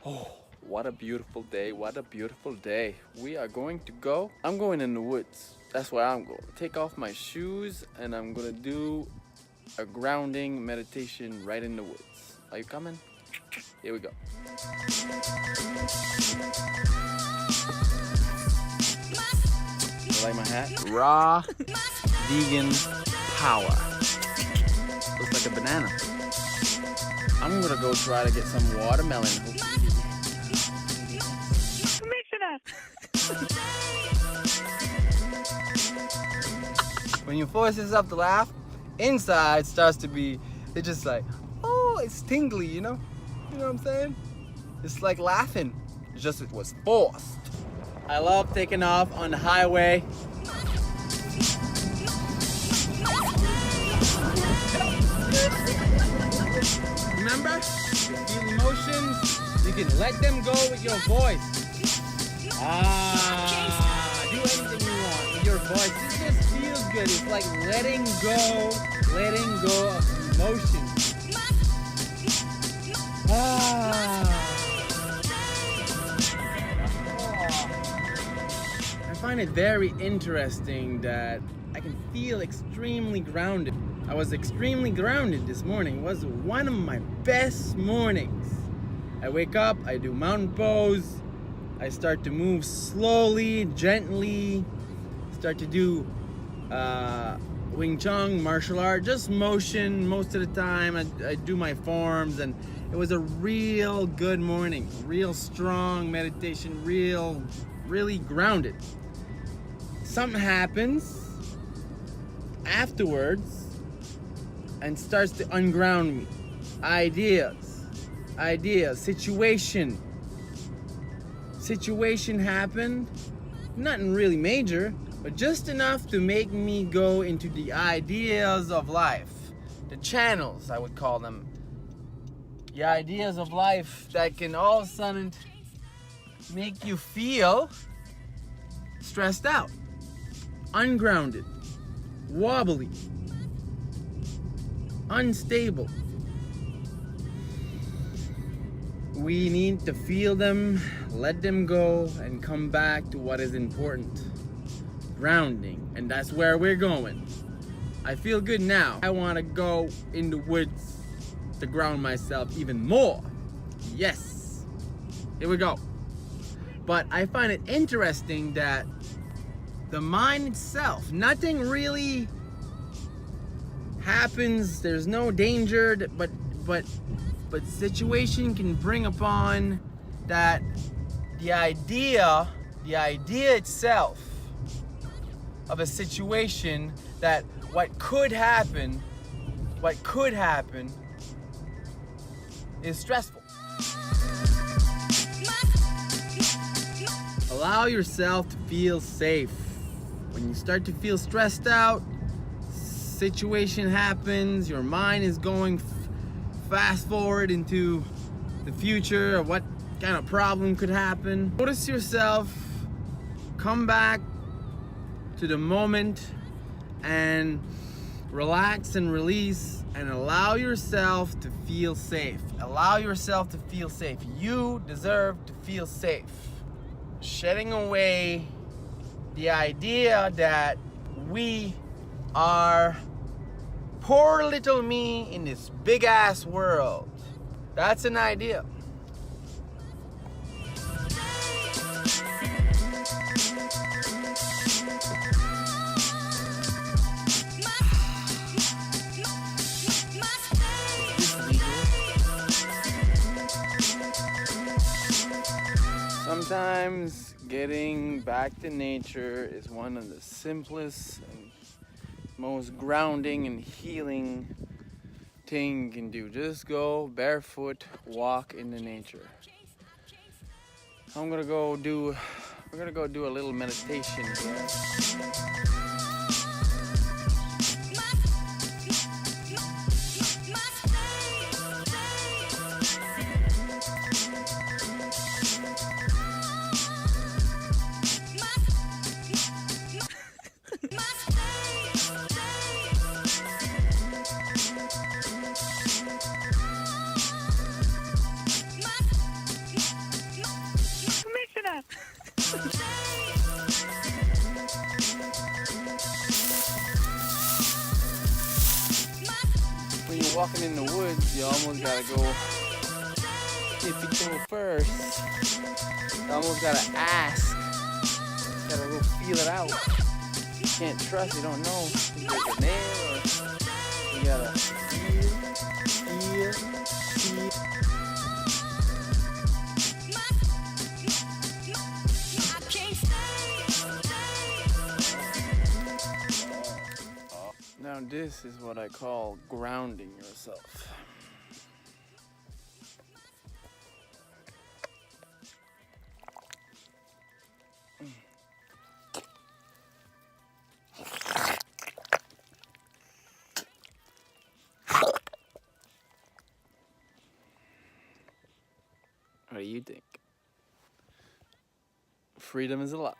Oh, what a beautiful day. What a beautiful day. We are going to go. I'm going in the woods. That's where I'm going. Take off my shoes and I'm going to do a grounding meditation right in the woods. Are you coming? Here we go. You like my hat? Raw vegan power. Looks like a banana. I'm gonna go try to get some watermelon. When you force yourself to laugh, inside starts to be, it's just like, oh, it's tingly, you know? You know what I'm saying? It's like laughing. It's just, it was forced. I love taking off on the highway. Remember, you feel emotions, you can let them go with your voice. Do anything you want with your voice. It just feels good. It's like letting go of emotions. I find it very interesting that I can feel extremely grounded. I was extremely grounded this morning. It was one of my best mornings. I wake up, I do mountain pose, I start to move slowly, gently, start to do Wing Chun, martial art, just motion most of the time. I do my forms, and it was a real good morning, real strong meditation, really grounded. Something happens afterwards and starts to unground me. Ideas, situation happened, nothing really major, but just enough to make me go into the ideas of life, the channels, I would call them, the ideas of life that can all of a sudden make you feel stressed out, ungrounded, wobbly, unstable. We need to feel them, let them go, and come back to what is important. Grounding, and that's where we're going. I feel good now. I want to go in the woods to ground myself even more. Yes, here we go. But I find it interesting that the mind itself, nothing really happens. There's no danger, but situation can bring upon that the idea itself of a situation, that what could happen is stressful. Allow yourself to feel safe. When you start to feel stressed out, situation happens, your mind is going fast forward into the future of what kind of problem could happen. Notice yourself, come back to the moment and relax and release and allow yourself to feel safe. Allow yourself to feel safe. You deserve to feel safe. Shedding away the idea that we are poor little me in this big ass world. That's an idea. Sometimes getting back to nature is one of the simplest and most grounding and healing thing you can do. Just go barefoot, walk in the nature. We're gonna go do a little meditation here. When you're walking in the woods, you almost gotta go tippy-toe first. You almost gotta ask. You gotta go feel it out. You can't trust, you don't know. You break a nail or you gotta feel. Now this is what I call grounding yourself. What do you think? Freedom is a lot.